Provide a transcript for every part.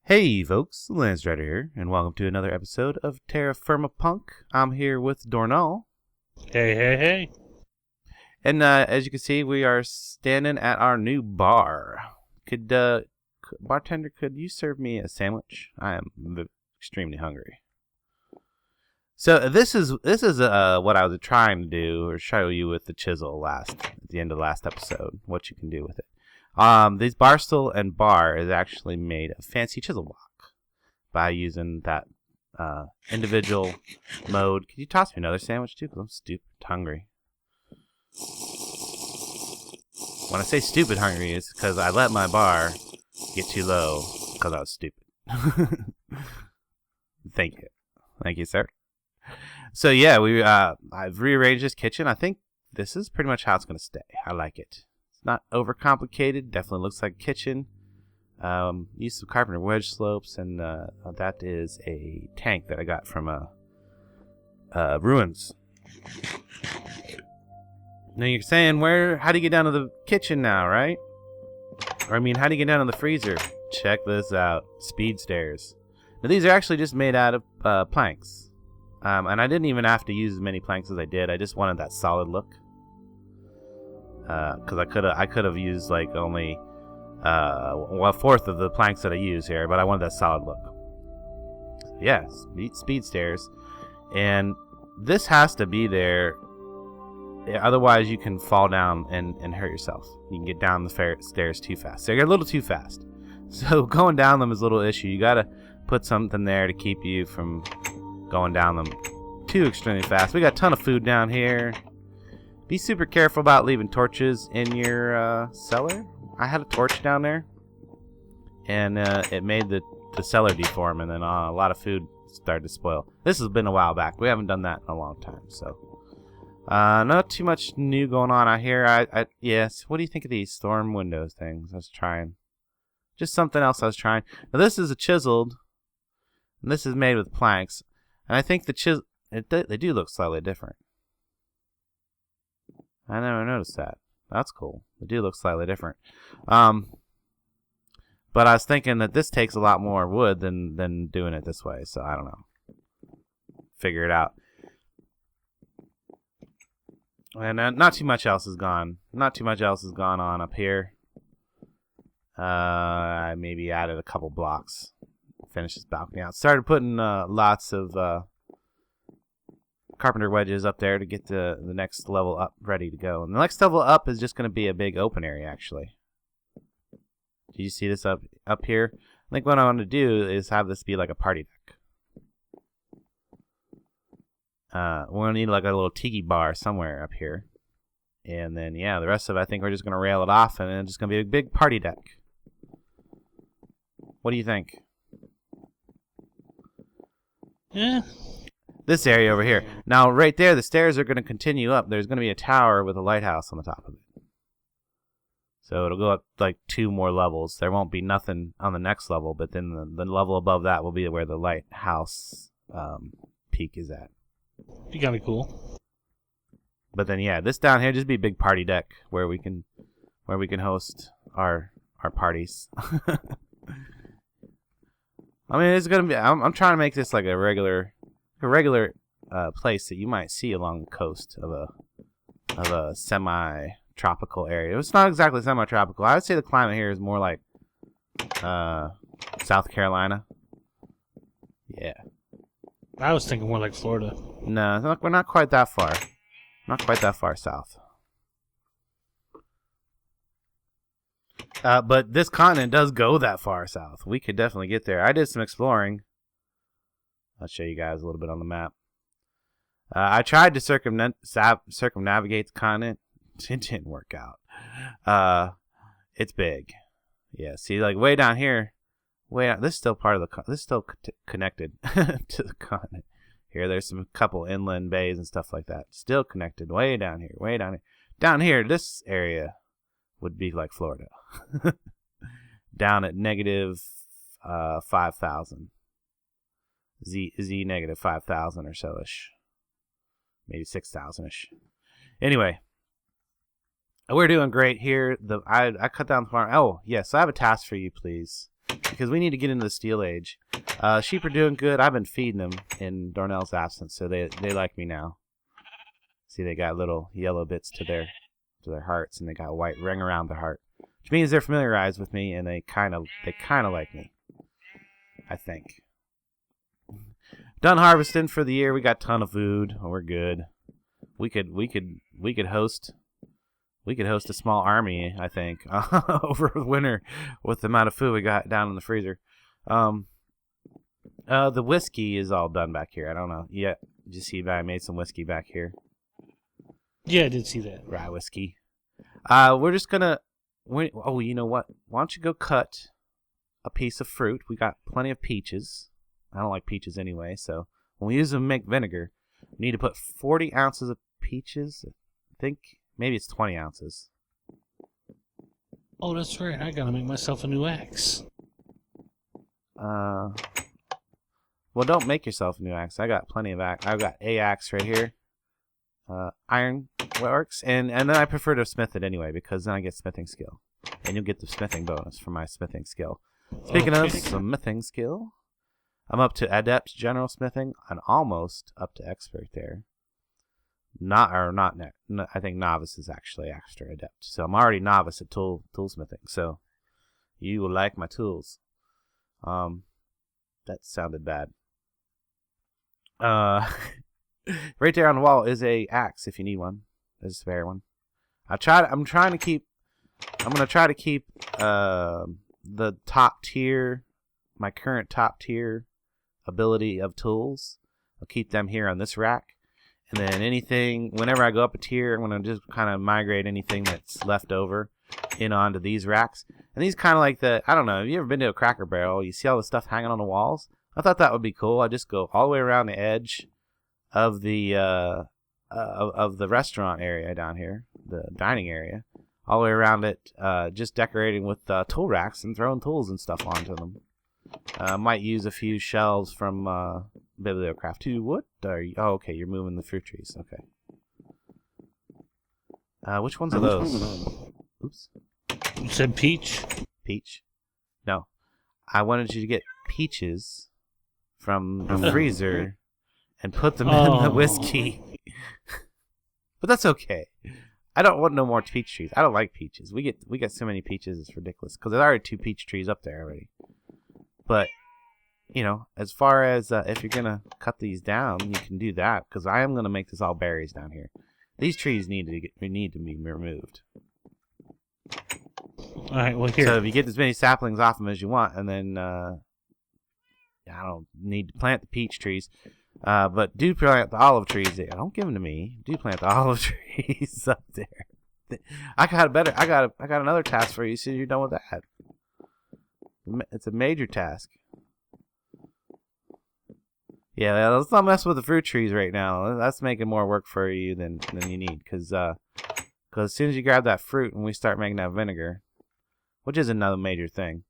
Hey folks, Landstryder here, and welcome to another episode of TerraFirma Punk. I'm here with Dornall, Hey. and as you can see, we are standing at our new bar. Bartender, could you serve me a sandwich? I am extremely hungry. So this is what I was trying to do, or show you with the chisel at the end of the last episode, what you can do with it. This bar stool and bar is actually made of fancy chisel block by using that individual mode. Could you toss me another sandwich too? Because I'm stupid hungry. When I say stupid hungry, it's because I let my bar get too low because I was stupid. Thank you, sir. So yeah, I've rearranged this kitchen. I think this is pretty much how it's gonna stay. I like it. Not overcomplicated. Definitely looks like a kitchen. Use some carpenter wedge slopes, and that is a tank that I got from ruins. Now you're saying, how do you get down to the kitchen now, right? Or I mean, how do you get down to the freezer? Check this out. Speed stairs. Now these are actually just made out of planks. And I didn't even have to use as many planks as I did. I just wanted that solid look. Because I could have used like only a fourth of the planks that I use here, but I wanted that solid look. So yeah, speed stairs, and this has to be there. Otherwise, you can fall down and hurt yourself. You can get down the stairs too fast. So you're a little too fast. So going down them is a little issue. You gotta put something there to keep you from going down them too extremely fast. We got a ton of food down here. Be super careful about leaving torches in your cellar. I had a torch down there, and it made the cellar deform, and then a lot of food started to spoil. This has been a while back. We haven't done that in a long time, so not too much new going on out here. Yes. What do you think of these storm windows things? I was trying. Just something else I was trying. Now this is a chiseled, and this is made with planks, and I think they do look slightly different. I never noticed that. That's cool. They do look slightly different. But I was thinking that this takes a lot more wood than doing it this way, so I don't know. Figure it out. And not too much else is gone. Not too much else has gone on up here. I maybe added a couple blocks. Finished this balcony out. Started putting lots of carpenter wedges up there to get the next level up ready to go. And the next level up is just going to be a big open area, actually. Did you see this up here? I think what I want to do is have this be like a party deck. We're going to need like a little tiki bar somewhere up here. And then, yeah, the rest of it, I think we're just going to rail it off, and it's just going to be a big party deck. What do you think? Yeah. This area over here. Now, right there, the stairs are going to continue up. There's going to be a tower with a lighthouse on the top of it. So it'll go up like 2 more levels. There won't be nothing on the next level, but then the level above that will be where the lighthouse peak is at. Be kind of cool. But then, yeah, this down here just be a big party deck where we can host our parties. I mean, it's gonna be. I'm trying to make this like a regular place that you might see along the coast of a semi-tropical area. It's not exactly semi-tropical. I would say the climate here is more like South Carolina. Yeah. I was thinking more like Florida. No, we're not quite that far. Not quite that far south. But this continent does go that far south. We could definitely get there. I did some exploring. I'll show you guys a little bit on the map. I tried to circumnavigate the continent. It didn't work out. It's big. Yeah, see, like way down here, this is still part of this is still connected to the continent. Here, there's some couple inland bays and stuff like that. Still connected way down here, way down here. Down here, this area would be like Florida. Down at negative 5,000. Z negative 5,000 or so-ish. Maybe 6,000-ish. Anyway, we're doing great here. I cut down the farm. Oh, yes, I have a task for you, please. because we need to get into the Steel Age. Sheep are doing good. I've been feeding them in Dornall's absence, so they like me now. See, they got little yellow bits to their hearts, and they got a white ring around the heart, which means they're familiarized with me, and they kind of like me, I think. Done harvesting for the year. We got a ton of food. We're good. We could host a small army, I think, over the winter with the amount of food we got down in the freezer. The whiskey is all done back here. I don't know. Yeah, did you see that I made some whiskey back here? Yeah, I did see that. Rye whiskey. We're just gonna. You know what? Why don't you go cut a piece of fruit? We got plenty of peaches. I don't like peaches anyway, so when we use them to make vinegar, we need to put 40 ounces of peaches. I think maybe it's 20 ounces. Oh, that's right. I gotta make myself a new axe. Well, don't make yourself a new axe. I got plenty of axe. I've got a axe right here. Iron works, and then I prefer to smith it anyway because then I get smithing skill, and you'll get the smithing bonus for my smithing skill. Speaking of smithing skill, I'm up to adept general smithing and almost up to expert there. I think novice is actually extra adept. So I'm already novice at toolsmithing. So you will like my tools. That sounded bad. Right there on the wall is a axe if you need one. There's a spare one. I'm gonna try to keep the top tier, my current top tier ability of tools. I'll keep them here on this rack. And then whenever I go up a tier, I'm going to just kind of migrate anything that's left over in onto these racks. And these kind of like I don't know, have you ever been to a Cracker Barrel? You see all the stuff hanging on the walls? I thought that would be cool. I just go all the way around the edge of the restaurant area down here, the dining area, all the way around it, just decorating with tool racks and throwing tools and stuff onto them. Might use a few shelves from Bibliocraft too. What are you? Oh, okay, you're moving the fruit trees. Okay. Which ones are those? Oops. You said peach? Peach? No. I wanted you to get peaches from the freezer and put them in the whiskey. But that's okay. I don't want no more peach trees. I don't like peaches. We get so many peaches, it's ridiculous. Because there's already 2 peach trees up there already. But, you know, as far as if you're going to cut these down, you can do that. Because I am going to make this all berries down here. These trees need to be removed. All right, well, here. So if you get as many saplings off them as you want, and then I don't need to plant the peach trees. But do plant the olive trees there. Don't give them to me. Do plant the olive trees up there. I got another task for you so you're done with that. It's a major task. Yeah, let's not mess with the fruit trees right now. That's making more work for you than you need. Because as soon as you grab that fruit and we start making that vinegar, which is another major thing,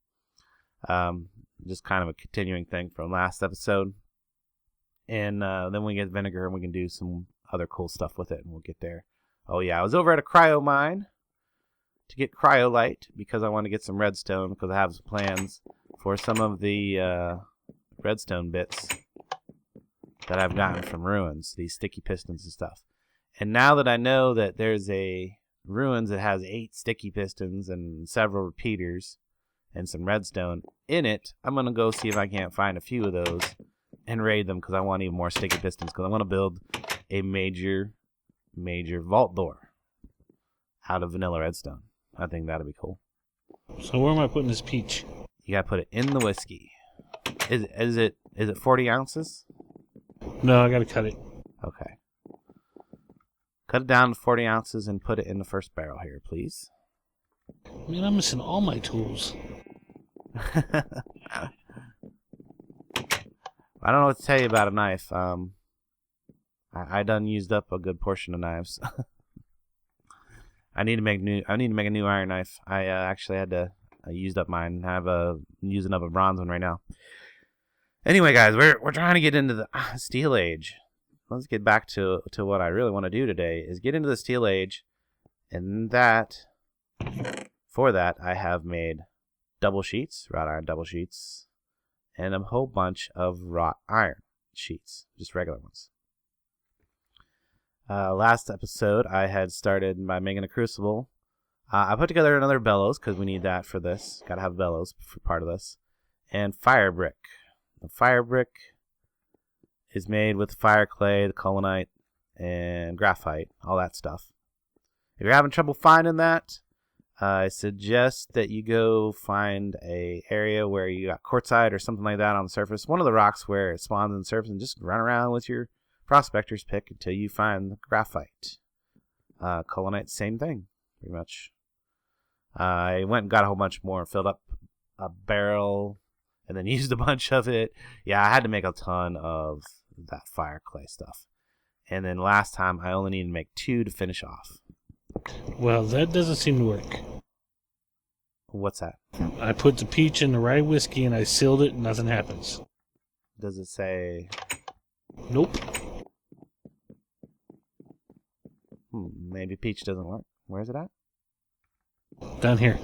just kind of a continuing thing from last episode. And then we get vinegar and we can do some other cool stuff with it, and we'll get there. Oh, yeah, I was over at a cryo mine to get cryolite because I want to get some redstone because I have some plans for some of the redstone bits that I've gotten from ruins, these sticky pistons and stuff. And now that I know that there's a ruins that has 8 sticky pistons and several repeaters and some redstone in it, I'm going to go see if I can't find a few of those and raid them because I want even more sticky pistons because I want to build a major vault door out of vanilla redstone. I think that'd be cool. So where am I putting this peach? You gotta put it in the whiskey. Is it 40 ounces? No, I gotta cut it. Okay. Cut it down to 40 ounces and put it in the first barrel here, please. Man, I'm missing all my tools. I don't know what to tell you about a knife. I done used up a good portion of knives. I need to make a new iron knife. I actually had to used up mine. I'm using up a bronze one right now. Anyway, guys, we're trying to get into the Steel Age. Let's get back to what I really want to do today is get into the Steel Age, and for that I have made double sheets, wrought iron double sheets, and a whole bunch of wrought iron sheets, just regular ones. Last episode, I had started by making a crucible. I put together another bellows because we need that for this. Got to have bellows for part of this. And fire brick. The fire brick is made with fire clay, the colonite, and graphite, all that stuff. If you're having trouble finding that, I suggest that you go find a area where you got quartzite or something like that on the surface. One of the rocks where it spawns on the surface, and just run around with your prospector's pick until you find the graphite. Colonite, same thing, pretty much. I went and got a whole bunch more, filled up a barrel, and then used a bunch of it. Yeah, I had to make a ton of that fire clay stuff. And then last time, I only needed to make 2 to finish off. Well, that doesn't seem to work. What's that? I put the peach in the rye whiskey and I sealed it and nothing happens. Does it say... Nope. Maybe peach doesn't work. Where is it at? Down here.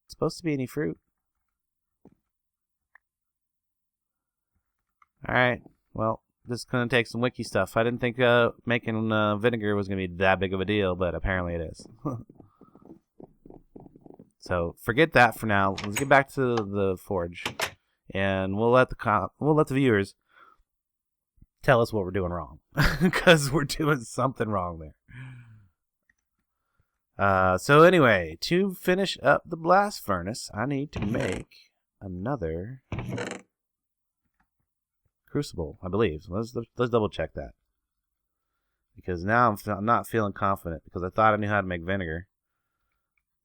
It's supposed to be any fruit. Alright, well, this is going to take some wiki stuff. I didn't think making vinegar was going to be that big of a deal, but apparently it is. So, forget that for now. Let's get back to the forge. And we'll let the viewers tell us what we're doing wrong. Because we're doing something wrong there. So anyway, to finish up the blast furnace, I need to make another crucible, I believe. Let's double check that. Because now I'm not feeling confident, because I thought I knew how to make vinegar.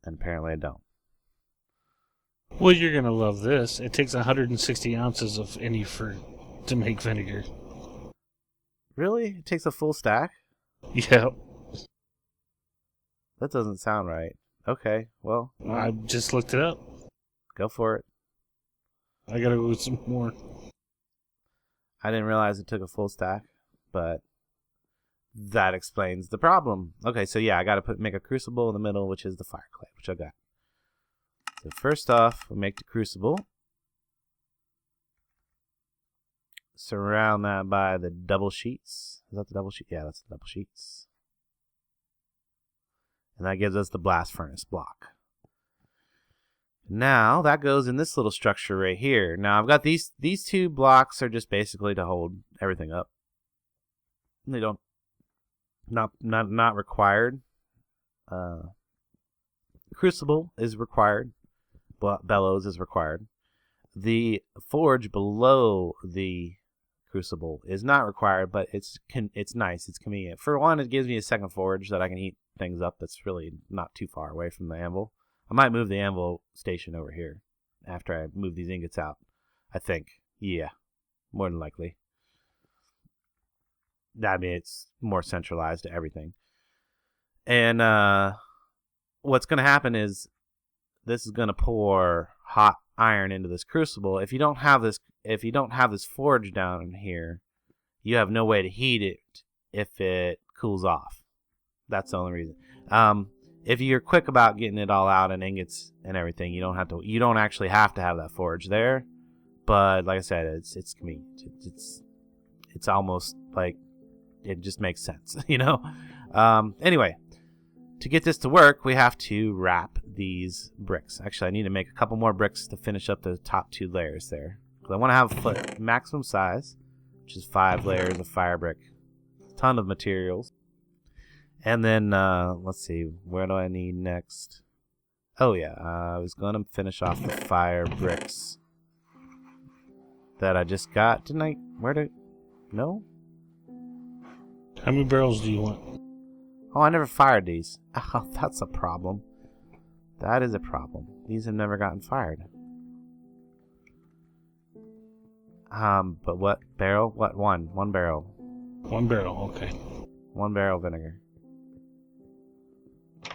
And apparently I don't. Well, you're going to love this. It takes 160 ounces of any fruit to make vinegar. Really? It takes a full stack? Yeah. That doesn't sound right. Okay, well. I just looked it up. Go for it. I got to go with some more. I didn't realize it took a full stack, but that explains the problem. Okay, so yeah, I got to make a crucible in the middle, which is the fire clay, which I got. So first off, we make the crucible. Surround that by the double sheets. Is that the double sheet? Yeah, that's the double sheets. And that gives us the blast furnace block. Now, that goes in this little structure right here. Now, I've got these 2 blocks are just basically to hold everything up. They don't, not required. Crucible is required. Bellows is required. The forge below the crucible is not required, but it's nice. It's convenient. For one, it gives me a second forge that I can heat things up that's really not too far away from the anvil. I might move the anvil station over here after I move these ingots out. I think. Yeah. More than likely. I mean, it's more centralized to everything. And what's going to happen is this is going to pour hot iron into this crucible. If you don't have this forge down here, you have no way to heat it if it cools off. That's the only reason. If you're quick about getting it all out and ingots and everything, you don't actually have to have that forge there. But like I said, it's convenient. It's almost like it just makes sense, you know. Anyway, to get this to work, we have to wrap these bricks. Actually, I need to make a couple more bricks to finish up the top 2 layers there. Because I want to have maximum size, which is 5 layers of fire brick, a ton of materials. And then, let's see, where do I need next? Oh yeah, I was going to finish off the fire bricks that I just got. Didn't I? No? How many barrels do you want? Oh, I never fired these. Oh, that's a problem. That is a problem. These have never gotten fired. But what barrel? What one? One barrel. 1 barrel, okay. 1 barrel vinegar.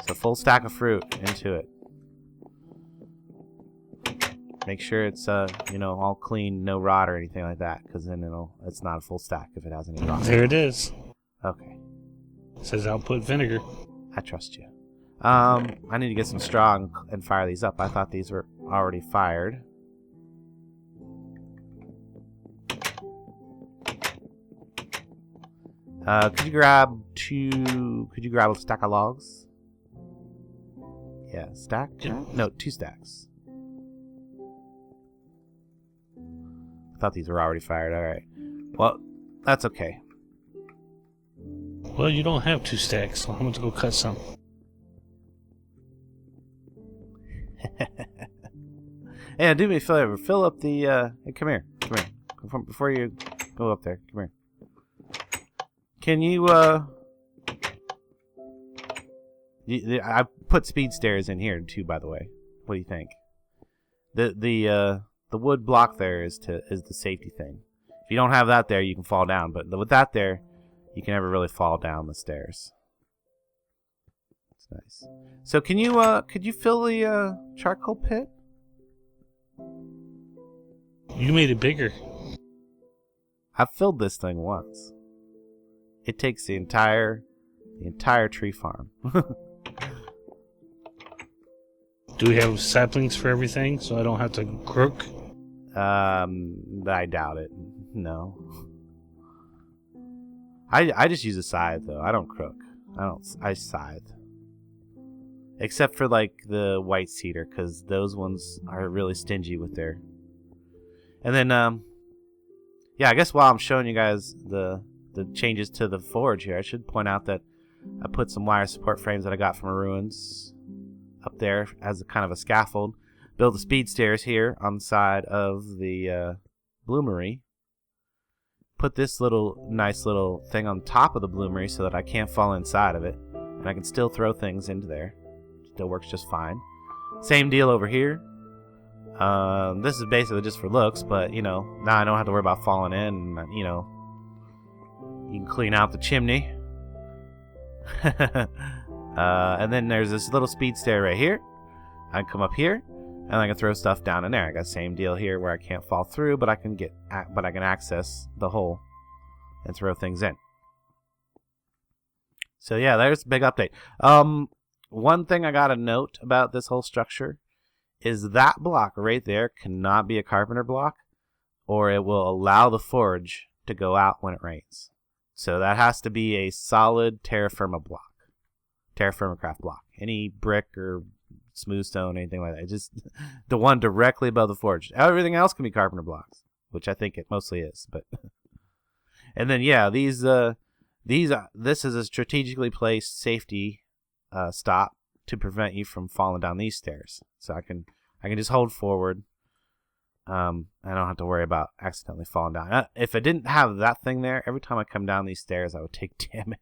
So full stack of fruit into it. Make sure it's all clean, no rot or anything like that, because then it's not a full stack if it has any rot. There it is. Okay. It says output vinegar. I trust you. I need to get some straw and fire these up. I thought these were already fired. Could you grab a stack of logs? Yeah, stack? Yeah. No, 2 stacks. I thought these were already fired. Alright. Well, that's okay. Well, you don't have 2 stacks, so I'm going to go cut some. Yeah, do me a favor. Fill up the, hey, come here. Before you go up there. Come here. Can you, I put speed stairs in here, too, by the way. What do you think? The wood block there is the safety thing. If you don't have that there, you can fall down. But with that there, you can never really fall down the stairs. It's nice. So could you fill the charcoal pit? You made it bigger. I've filled this thing once. It takes the entire tree farm. Do we have saplings for everything, so I don't have to crook? I doubt it. No. I just use a scythe though. I don't crook. I scythe. Except for like the white cedar, because those ones are really stingy with their. And then yeah, I guess while I'm showing you guys the changes to the forge here, I should point out that I put some wire support frames that I got from ruins up there as a kind of a scaffold. Build the speed stairs here on the side of the bloomery. Put this nice little thing on top of the bloomery so that I can't fall inside of it, and I can still throw things into there. Still works just fine. Same deal over here. This is basically just for looks, but you know, now I don't have to worry about falling in. And, you know, you can clean out the chimney. And then there's this little speed stair right here. I can come up here, and I can throw stuff down in there. I got the same deal here where I can't fall through, but I can access the hole and throw things in. So yeah, there's a big update. One thing I gotta note about this whole structure is that block right there cannot be a carpenter block, or it will allow the forge to go out when it rains. So that has to be a solid TerraFirma block, TerraFirmaCraft block. Any brick or smooth stone, anything like that. Just the one directly above the forge. Everything else can be carpenter blocks, which I think it mostly is. But and then yeah, this is a strategically placed safety stop to prevent you from falling down these stairs. So I can just hold forward. I don't have to worry about accidentally falling down. If I didn't have that thing there, every time I come down these stairs, I would take damage.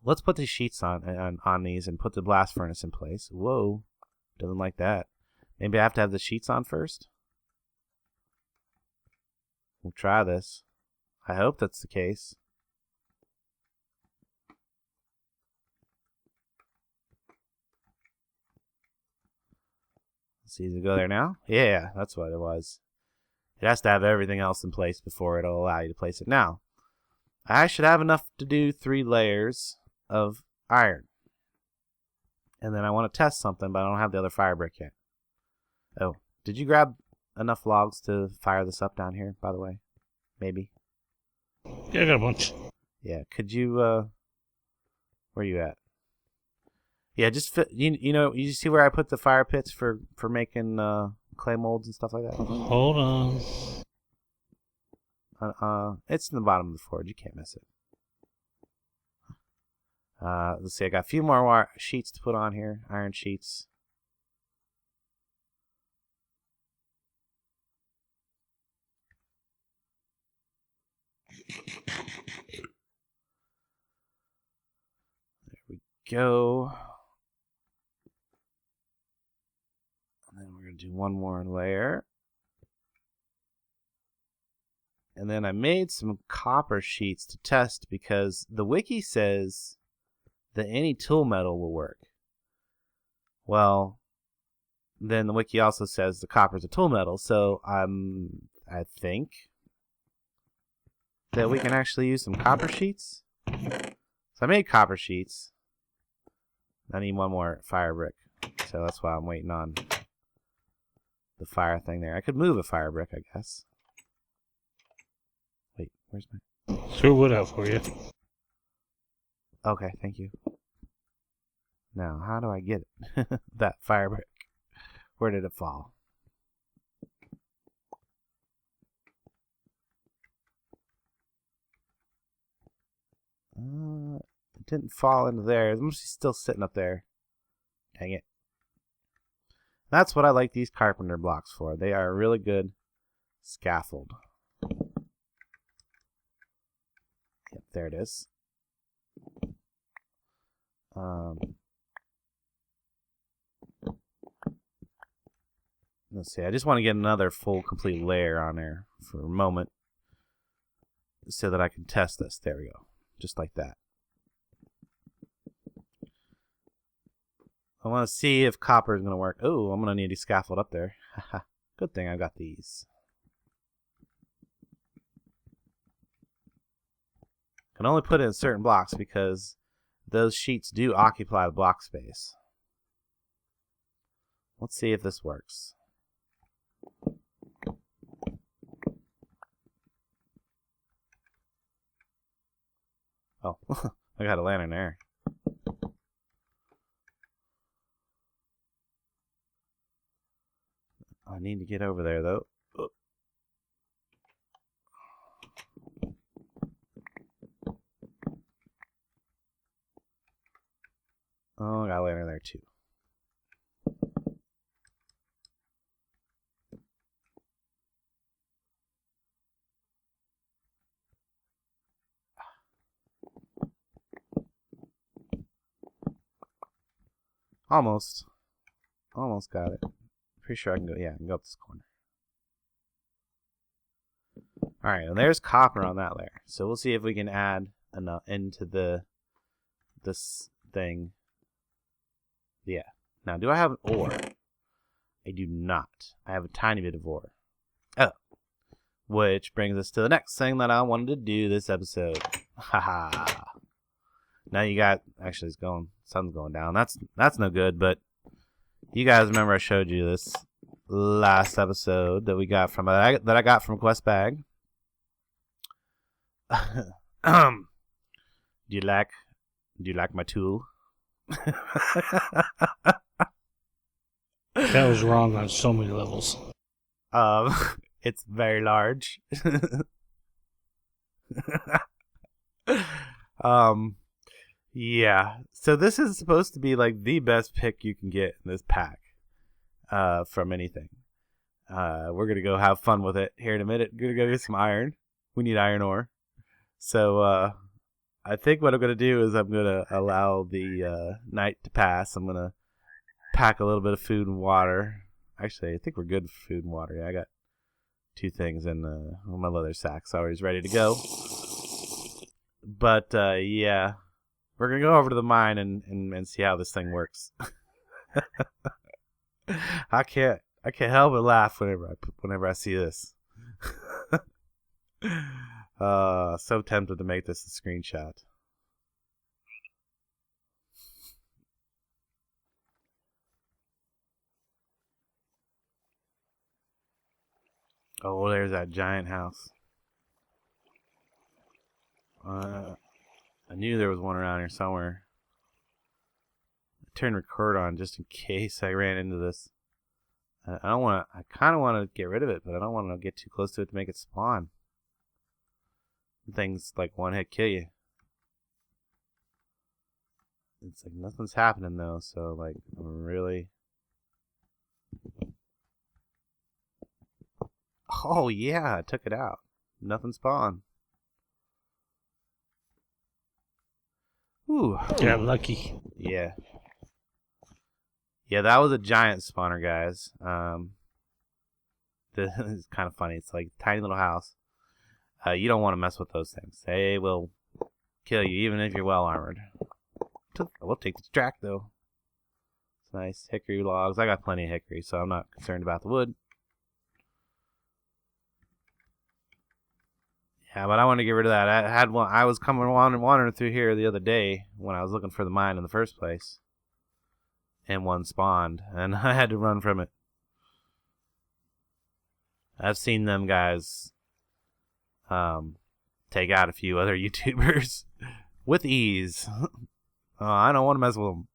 Let's put the sheets on these and put the blast furnace in place. Whoa, doesn't like that. Maybe I have to have the sheets on first. We'll try this. I hope that's the case. See, does it go there now? Yeah, that's what it was. It has to have everything else in place before it'll allow you to place it. Now, I should have enough to do 3 layers of iron. And then I want to test something, but I don't have the other fire brick yet. Oh, did you grab enough logs to fire this up down here, by the way? Maybe? Yeah, I got a bunch. Yeah, could you, where are you at? Yeah, just you know, you see where I put the fire pits for making clay molds and stuff like that? Hold on. It's in the bottom of the forge. You can't miss it. Let's see. I got a few more sheets to put on here. Iron sheets. There we go. And then we're going to do one more layer. And then I made some copper sheets to test because the wiki says that any tool metal will work. Well, then the wiki also says the copper is a tool metal, so I think that we can actually use some copper sheets. So I made copper sheets. I need one more fire brick. So that's why I'm waiting on the fire thing there. I could move a fire brick, I guess. Wait, where's my... Threw wood out for you. Okay, thank you. Now, how do I get it? That fire brick. Where did it fall? It didn't fall into there. It must be still sitting up there. Dang it. That's what I like these carpenter blocks for. They are a really good scaffold. Yep, there it is. Let's see. I just want to get another full, complete layer on there for a moment so that I can test this. There we go. Just like that. I want to see if copper is going to work. Oh, I'm going to need a scaffold up there. Good thing I got these. Can only put it in certain blocks because those sheets do occupy the block space. Let's see if this works. Oh, I got a lantern there. I need to get over there, though. Oh, I got a lantern there, too. Almost. Almost got it. Pretty sure I can go. Yeah, I can go up this corner. Alright, and there's copper on that layer. So we'll see if we can add enough into this thing. Yeah. Now, do I have ore? I do not. I have a tiny bit of ore. Oh. Which brings us to the next thing that I wanted to do this episode. Haha. Now you got... Actually, it's going... Sun's going down. That's no good, but... You guys remember I showed you this last episode that we got from... that I got from Quest Bag. Do you like my tool? That was wrong on so many levels. It's very large. Yeah. So this is supposed to be like the best pick you can get in this pack, from anything. We're gonna go have fun with it here in a minute. Gonna go get some iron. We need iron ore. So, I think what I'm gonna do is I'm gonna allow the night to pass. I'm gonna pack a little bit of food and water. Actually, I think we're good for food and water. Yeah, I got 2 things in my leather sacks always ready to go. But yeah, we're gonna go over to the mine and see how this thing works. I can't help but laugh whenever I see this. So tempted to make this a screenshot. Oh, there's that giant house. I knew there was one around here somewhere. I turned record on just in case I ran into this. I kind of want to get rid of it, but I don't want to get too close to it to make it spawn. Things like one hit kill you. It's like nothing's happening though, so like I'm really... Oh yeah, I took it out. Nothing spawned. Ooh. Yeah, lucky. Yeah. Yeah, that was a giant spawner, guys. This is kind of funny. It's like a tiny little house. You don't want to mess with those things. They will kill you even if you're well armored. We'll take the track though. It's nice. Hickory logs. I got plenty of hickory, so I'm not concerned about the wood. Yeah, but I want to get rid of that. I had one. I was coming wandering through here the other day when I was looking for the mine in the first place. and one spawned, and I had to run from it. I've seen them guys take out a few other YouTubers with ease. Oh, I don't want to mess with them.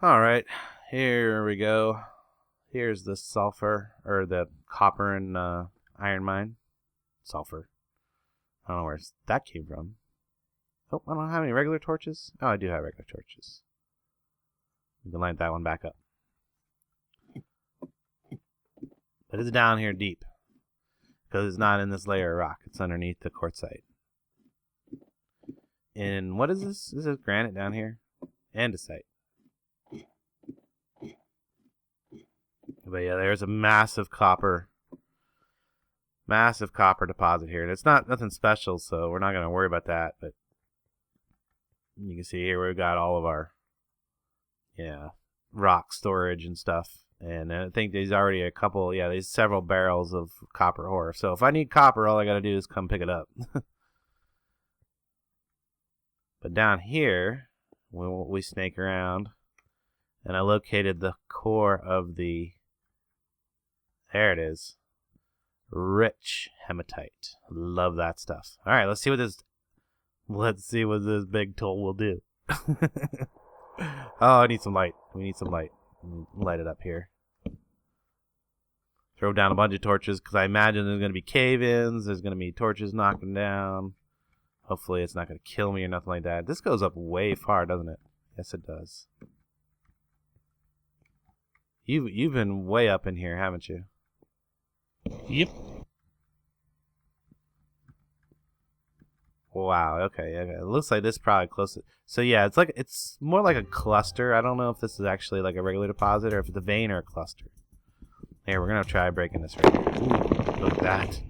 Alright, here we go. Here's the sulfur, or the copper and iron mine. Sulfur. I don't know where that came from. Oh, I don't have any regular torches. Oh, I do have regular torches. We can light that one back up. But it's down here deep. Because it's not in this layer of rock. It's underneath the quartzite. And what is this? Is this granite down here? Andesite. But yeah, there's a massive copper deposit here. And it's not nothing special, so we're not going to worry about that. But you can see here we've got all of our rock storage and stuff. And I think there's already there's several barrels of copper ore. So if I need copper, all I got to do is come pick it up. But down here, we snake around, and I located the core of the, there it is, rich hematite. Love that stuff. All right, let's see what this big tool will do. Oh, I need some light. We need some light. Light it up here. Throw down a bunch of torches because I imagine there's going to be cave-ins. There's going to be torches knocking down. Hopefully it's not going to kill me or nothing like that. This goes up way far, doesn't it? Yes, it does. You've been way up in here, haven't you? Yep. Wow. Okay. It looks like this is probably close. So yeah, it's more like a cluster. I don't know if this is actually like a regular deposit or if it's a vein or a cluster. Here, we're gonna try breaking this right here. Ooh, look at that.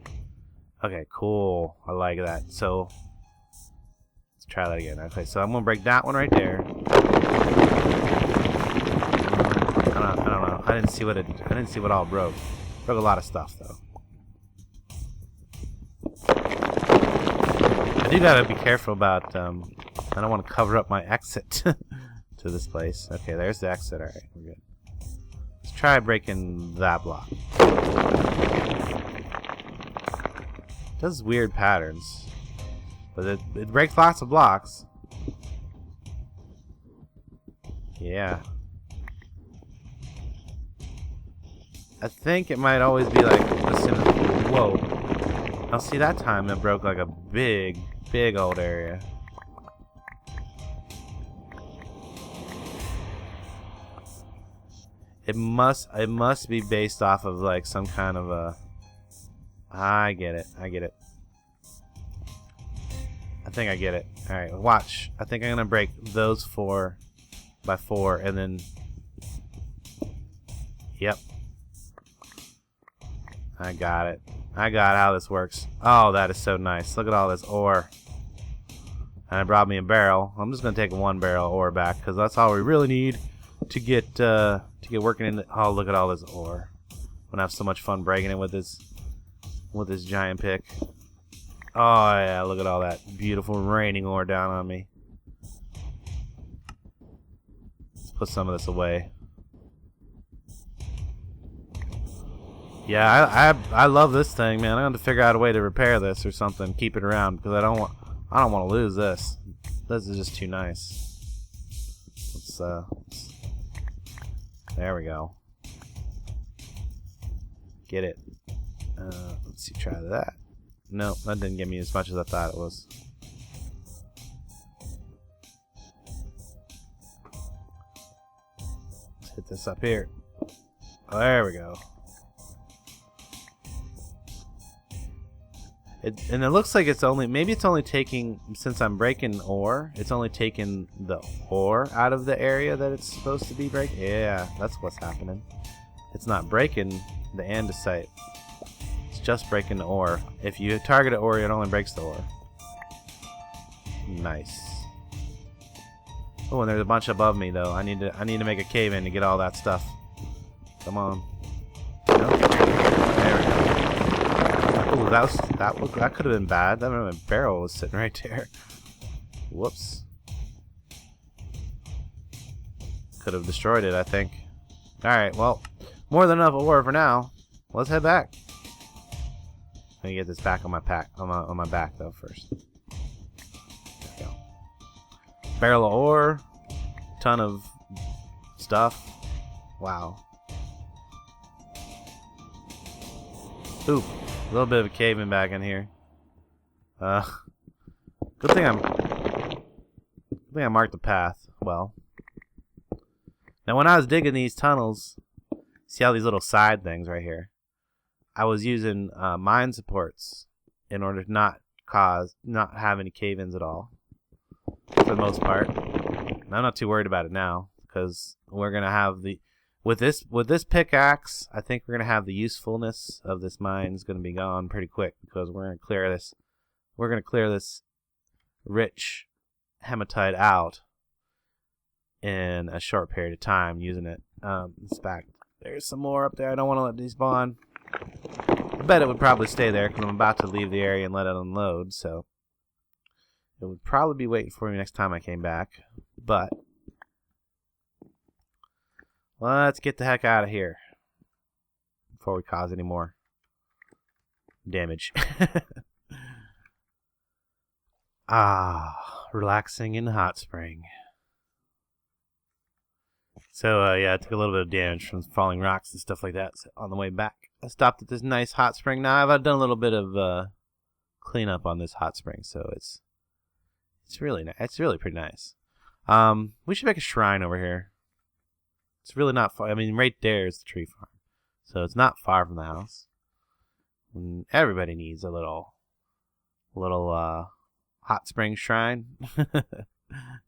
Okay, cool. I like that. So let's try that again. Okay, so I'm gonna break that one right there. I don't know. I didn't see what all broke. Broke a lot of stuff though. I do gotta be careful about, I don't want to cover up my exit to this place. Okay, there's the exit. Alright, we're good. Let's try breaking that block. It does weird patterns. But it breaks lots of blocks. Yeah. I think it might always be like, whoa. Now see, that time it broke like a big old area. It must be based off of like some kind of a, I get it. I think I get it. Alright, watch. I think I'm gonna break those 4 by 4 and then, yep. I got it. I got how this works. Oh, that is so nice. Look at all this ore. And it brought me a barrel. I'm just gonna take 1 barrel ore back because that's all we really need to get working in the. Oh, look at all this ore. I'm gonna have so much fun breaking it with this giant pick. Oh yeah, look at all that beautiful raining ore down on me. Let's put some of this away. Yeah, I love this thing, man. I have to figure out a way to repair this or something. Keep it around because I don't want to lose this. This is just too nice. There we go. Get it. Let's see. Try that. Nope, that didn't give me as much as I thought it was. Let's hit this up here. Oh, there we go. And it looks like maybe it's only taking, since I'm breaking ore, it's only taking the ore out of the area that it's supposed to be breaking. Yeah, that's what's happening. It's not breaking the andesite. It's just breaking the ore. If you target an ore, it only breaks the ore. Nice. Oh, and there's a bunch above me though. I need to make a cave in to get all that stuff. Come on. Nope. There we go. Oh, that could have been bad. That barrel was sitting right there. Whoops. could have destroyed it, I think. Alright, well, more than enough ore for now. Let's head back. Let me get this back on my on my back though first. There we go. Barrel of ore, ton of stuff. Wow. Ooh, a little bit of a cave in back in here. Good thing I marked the path well. Now when I was digging these tunnels, see all these little side things right here? I was using mine supports in order to not have any cave-ins at all, for the most part. And I'm not too worried about it now, because we're gonna have with this pickaxe, I think we're gonna have the usefulness of this mine is gonna be gone pretty quick, because we're gonna clear this rich hematite out in a short period of time using it. In fact, there's some more up there. I don't want to let these spawn. I bet it would probably stay there because I'm about to leave the area and let it unload, so it would probably be waiting for me next time I came back. But let's get the heck out of here before we cause any more damage. Relaxing in the hot spring. So yeah, I took a little bit of damage from falling rocks and stuff like that on the way back. I stopped at this nice hot spring. Now I've done a little bit of cleanup on this hot spring, so it's really nice. It's really pretty nice. We should make a shrine over here. It's really not far. I mean, right there is the tree farm, so it's not far from the house. And everybody needs a little hot spring shrine.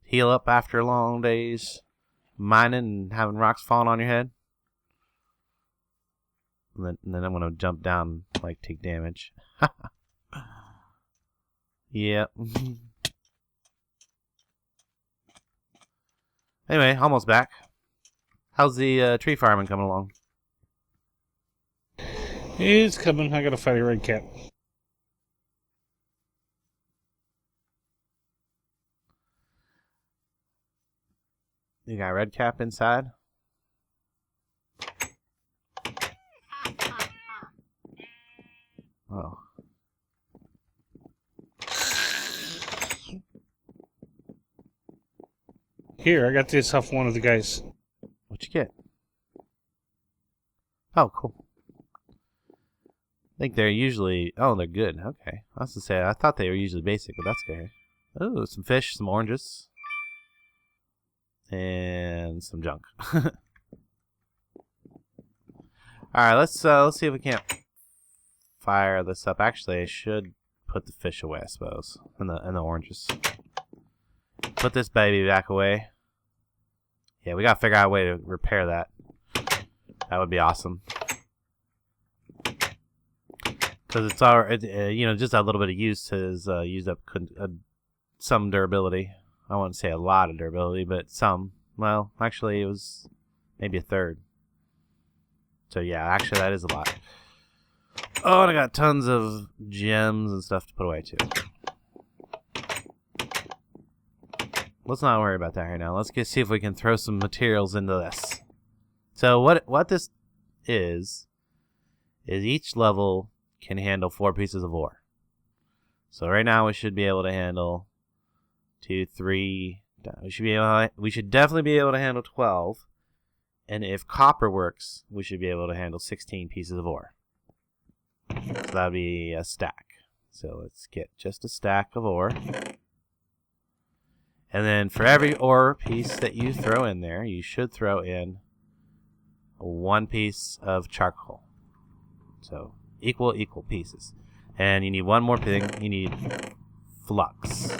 Heal up after long days mining and having rocks falling on your head. And then I'm gonna jump down, like, take damage. Yep. Anyway, almost back. How's the tree farming coming along? It's coming. I gotta fight a red cat. You got a red cap inside? Oh. Here, I got this off one of the guys. What'd you get? Oh, cool. I think they're usually... Oh, they're good. Okay. I was to say, I thought they were usually basic, but that's scary. Oh, some fish, some oranges. And some junk. Alright, let's see if we can't fire this up. Actually, I should put the fish away, I suppose. And the oranges. Put this baby back away. Yeah, we gotta figure out a way to repair that. That would be awesome. Because it's already, just a little bit of use has used up some durability. I wouldn't say a lot of durability, but some. Well, actually, it was maybe a third. So yeah, actually, that is a lot. Oh, and I got tons of gems and stuff to put away too. Let's not worry about that right now. Let's see if we can throw some materials into this. So what this is each level can handle 4 pieces of ore. So right now we should be able to handle 2, 3. We should definitely be able to handle 12. And if copper works, we should be able to handle 16 pieces of ore. So that'd be a stack. So let's get just a stack of ore. And then for every ore piece that you throw in there, you should throw in 1 piece of charcoal. So equal pieces. And you need one more thing. You need flux.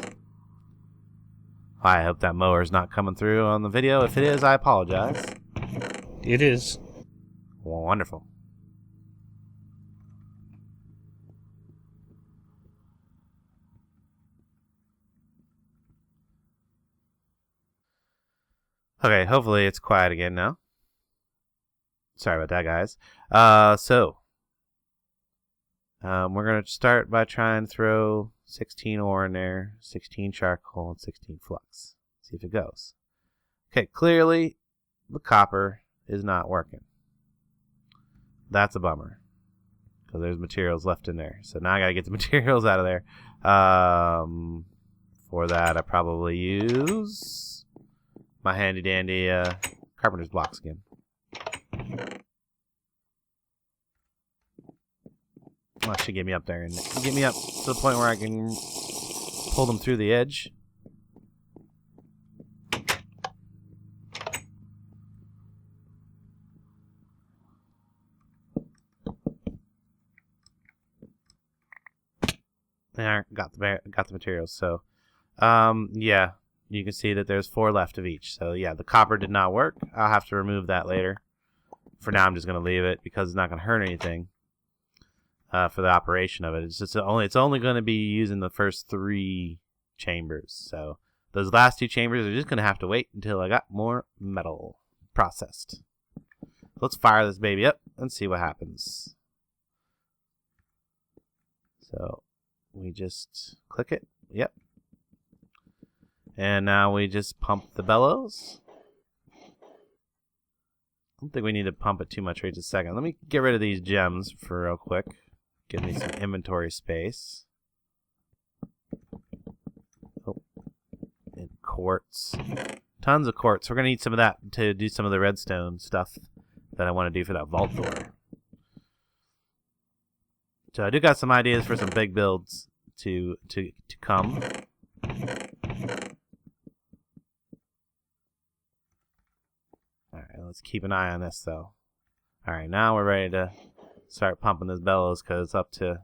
I hope that mower is not coming through on the video. If it is, I apologize. It is. Wonderful. Okay, hopefully it's quiet again now. Sorry about that, guys. We're going to start by trying to throw 16 ore in there, 16 charcoal, and 16 flux. See if it goes. Okay, clearly the copper is not working. That's a bummer. Because there's materials left in there. So now I gotta get the materials out of there. For that, I probably use my handy dandy carpenter's blocks again. Well, that should get me up there and get me up to the point where I can pull them through the edge. There, got the materials. So, yeah, you can see that there's 4 left of each. So yeah, the copper did not work. I'll have to remove that later. For now, I'm just gonna leave it because it's not gonna hurt anything. For the operation of it, it's only going to be using the first 3 chambers. So those last 2 chambers are just going to have to wait until I got more metal processed. Let's fire this baby up and see what happens. So we just click it. Yep. And now we just pump the bellows. I don't think we need to pump it too much right this second. Let me get rid of these gems for real quick. Give me some inventory space. Oh, and quartz. Tons of quartz. We're going to need some of that to do some of the redstone stuff that I want to do for that vault door. So I do got some ideas for some big builds to come. Alright, let's keep an eye on this though. Alright, now we're ready to start pumping this bellows because it's up to...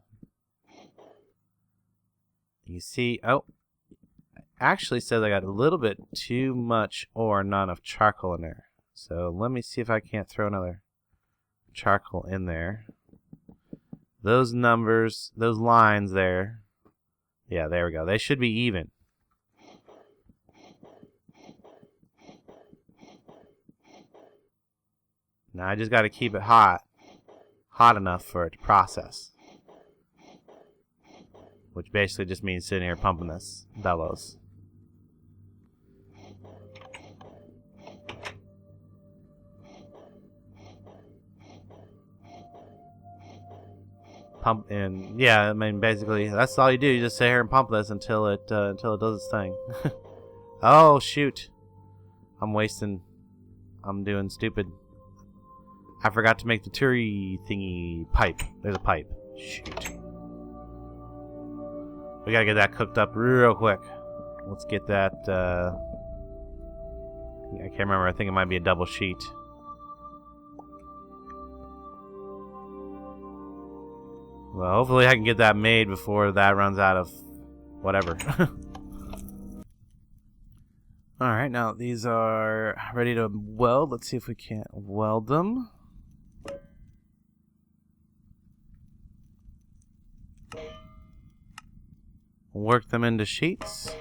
You see, oh, actually says I got a little bit too much ore, not enough charcoal in there. So let me see if I can't throw another charcoal in there. Those numbers, those lines there, yeah, there we go. They should be even. Now I just got to keep it hot enough for it to process. Which basically just means sitting here pumping this bellows. Pump, and yeah, I mean basically that's all you do. You just sit here and pump this until it does its thing. Oh shoot! I'm doing stupid. I forgot to make the Turi thingy pipe. There's a pipe. Shoot. We gotta get that cooked up real quick. Let's get that, I can't remember. I think it might be a double sheet. Well, hopefully I can get that made before that runs out of whatever. Alright, now these are ready to weld. Let's see if we can't weld them. Work them into sheets.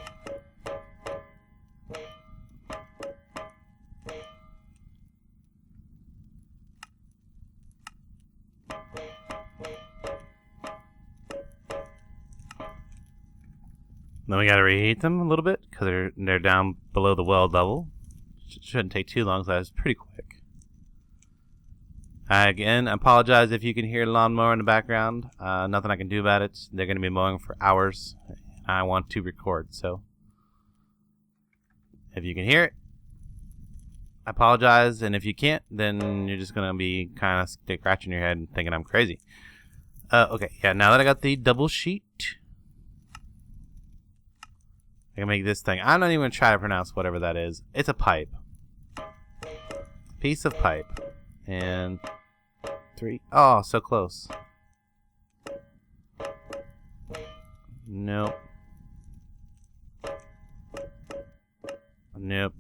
Then we gotta reheat them a little bit because they're down below the weld level. Shouldn't take too long, so that's pretty quick. Again, I apologize if you can hear the lawnmower in the background. Nothing I can do about it. They're gonna be mowing for hours. I want to record, so if you can hear it, I apologize, and if you can't, then you're just gonna be kind of scratching your head and thinking I'm crazy. Okay, yeah. Now that I got the double sheet, I can make this thing. I'm not even gonna try to pronounce whatever that is. It's a pipe, piece of pipe, and 3. Oh, so close. Nope. Nope.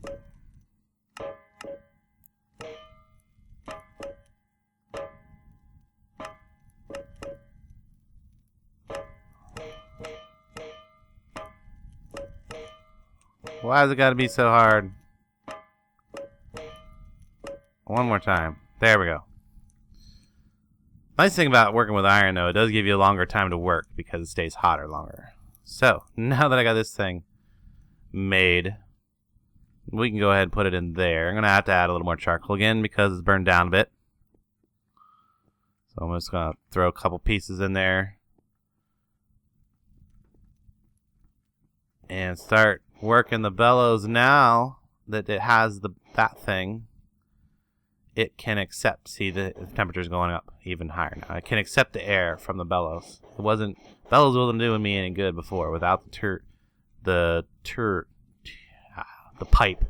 Why has it got to be so hard? One more time. There we go. Nice thing about working with iron, though, it does give you a longer time to work because it stays hotter longer. So, now that I got this thing made, We can go ahead and put it in there. I'm going to have to add a little more charcoal again because it's burned down a bit. So I'm just going to throw a couple pieces in there. And start working the bellows now that it has that thing. It can accept, see the temperature's going up even higher now. It can accept the air from the bellows. Bellows wasn't doing me any good before without the pipe.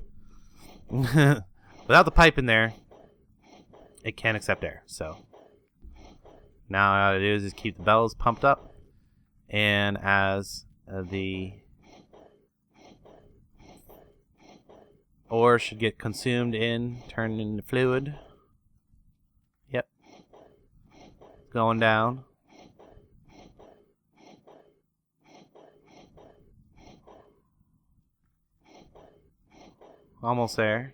Without the pipe in there, it can't accept air. So now all I gotta do is just keep the bellows pumped up, and as the ore should get consumed turned into fluid. Yep. Going down. Almost there.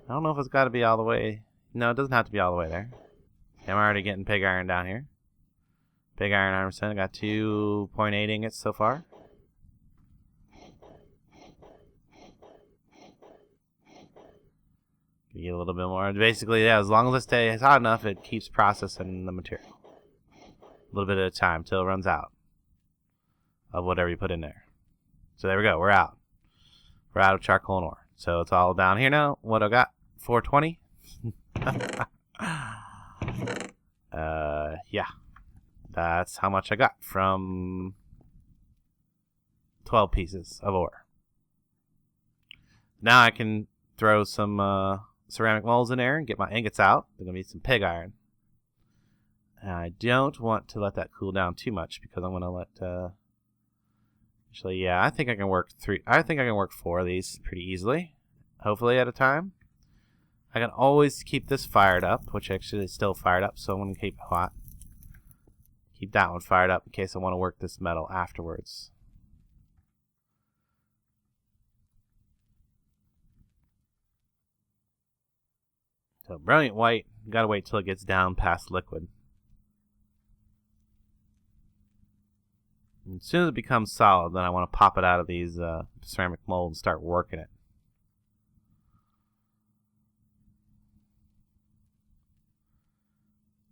I don't know if it's got to be all the way. No, it doesn't have to be all the way there. I'm already getting pig iron down here. Pig iron 100%. I got 2.8 ingots so far. Get a little bit more. Basically, yeah, as long as it stays hot enough, it keeps processing the material. A little bit at a time till it runs out of whatever you put in there. So there we go. We're out. We're out of charcoal and ore. So it's all down here now. What I got? 420? Yeah. That's how much I got from 12 pieces of ore. Now I can throw some ceramic molds in there and get my ingots out. There's going to be some pig iron. And I don't want to let that cool down too much because I'm going to let... Actually, yeah, I think I can work 4 of these pretty easily. Hopefully at a time. I can always keep this fired up, which actually is still fired up, so I'm going to keep it hot. Keep that one fired up in case I want to work this metal afterwards. So brilliant white, gotta wait till it gets down past liquid. And as soon as it becomes solid, then I want to pop it out of these ceramic molds and start working it.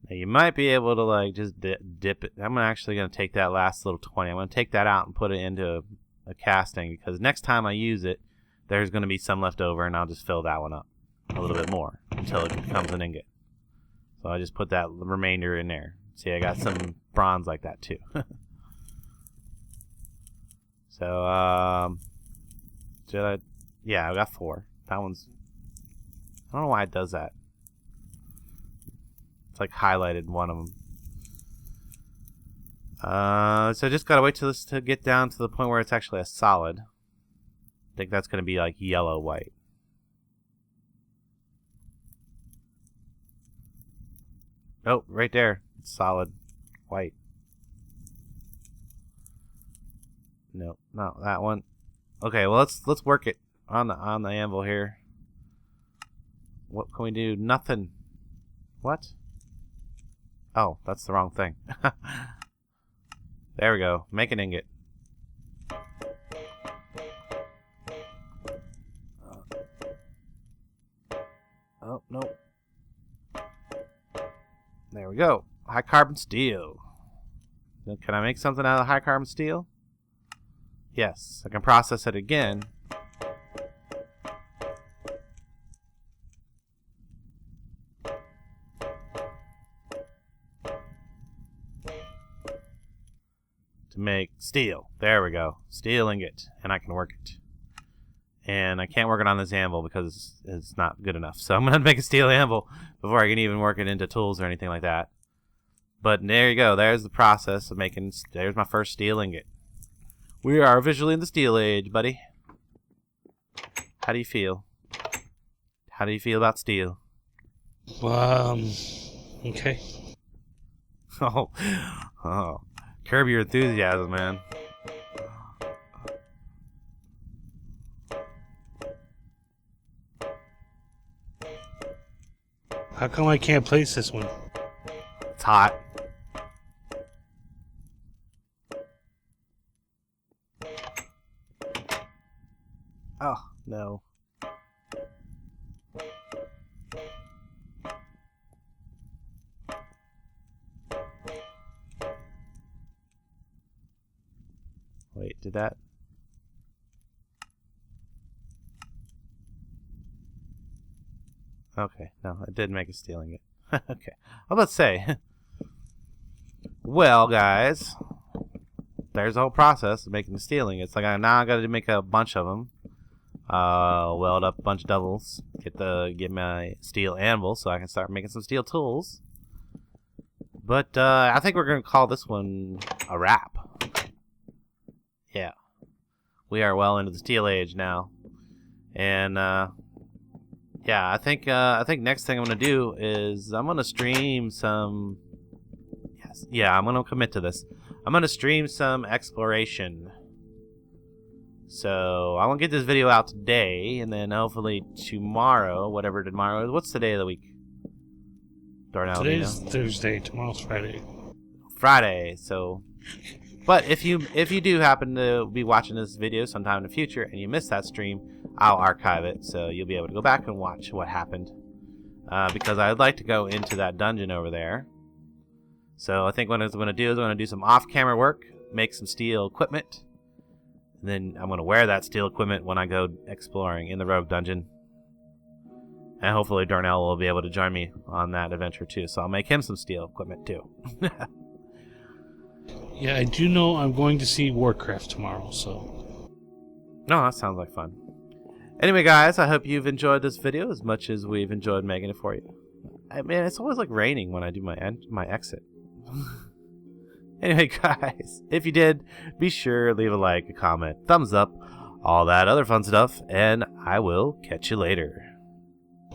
Now you might be able to like just dip it. I'm actually going to take that last little 20. I'm going to take that out and put it into a casting because next time I use it, there's going to be some left over and I'll just fill that one up a little bit more until it becomes an ingot. So I just put that remainder in there. See, I got some bronze like that too. So, yeah, I got 4. That one's, I don't know why it does that. It's like highlighted one of them. So I just gotta wait till this to get down to the point where it's actually a solid. I think that's gonna be like yellow white. Oh, right there. It's solid white. No, not that one. Okay, well let's work it on the anvil here. What can we do? Nothing. What? Oh, that's the wrong thing. There we go. Make an ingot. Oh, no. There we go. High carbon steel. Can I make something out of high carbon steel? Yes, I can process it again. To make steel. There we go. Steel ingot. And I can work it. And I can't work it on this anvil because it's not good enough. So I'm going to make a steel anvil before I can even work it into tools or anything like that. But there you go. There's the process of making... There's my first steel ingot. We are officially in the steel age, buddy. How do you feel? How do you feel about steel? Okay. Oh. Curb your enthusiasm, man. How come I can't place this one? It's hot. Wait, did that? Okay, no, it didn't make it stealing it. Okay, I was about to say. Well, guys, there's the whole process of making the stealing. It's like now I got to make a bunch of them. Weld up a bunch of doubles. Get my steel anvil so I can start making some steel tools. But I think we're gonna call this one a wrap. Yeah, we are well into the steel age now, and yeah, I think next thing I'm gonna do is I'm gonna stream some. Yes, yeah, I'm gonna commit to this. I'm gonna stream some exploration. So I'm gonna get this video out today, and then hopefully tomorrow, whatever tomorrow is. What's the day of the week? Dornall, Today's Thursday. Tomorrow's Friday. Friday. So, but if you do happen to be watching this video sometime in the future and you missed that stream, I'll archive it so you'll be able to go back and watch what happened. Because I'd like to go into that dungeon over there. So I think what I'm gonna do is I'm gonna do some off-camera work, make some steel equipment. And then I'm going to wear that steel equipment when I go exploring in the Rogue Dungeon. And hopefully Dornall will be able to join me on that adventure too. So I'll make him some steel equipment too. Yeah, I do know I'm going to see Warcraft tomorrow, so... No, that sounds like fun. Anyway, guys, I hope you've enjoyed this video as much as we've enjoyed making it for you. I mean, it's always like raining when I do my exit. Anyway, guys, if you did, be sure to leave a like, a comment, thumbs up, all that other fun stuff, and I will catch you later.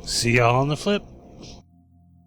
See y'all on the flip.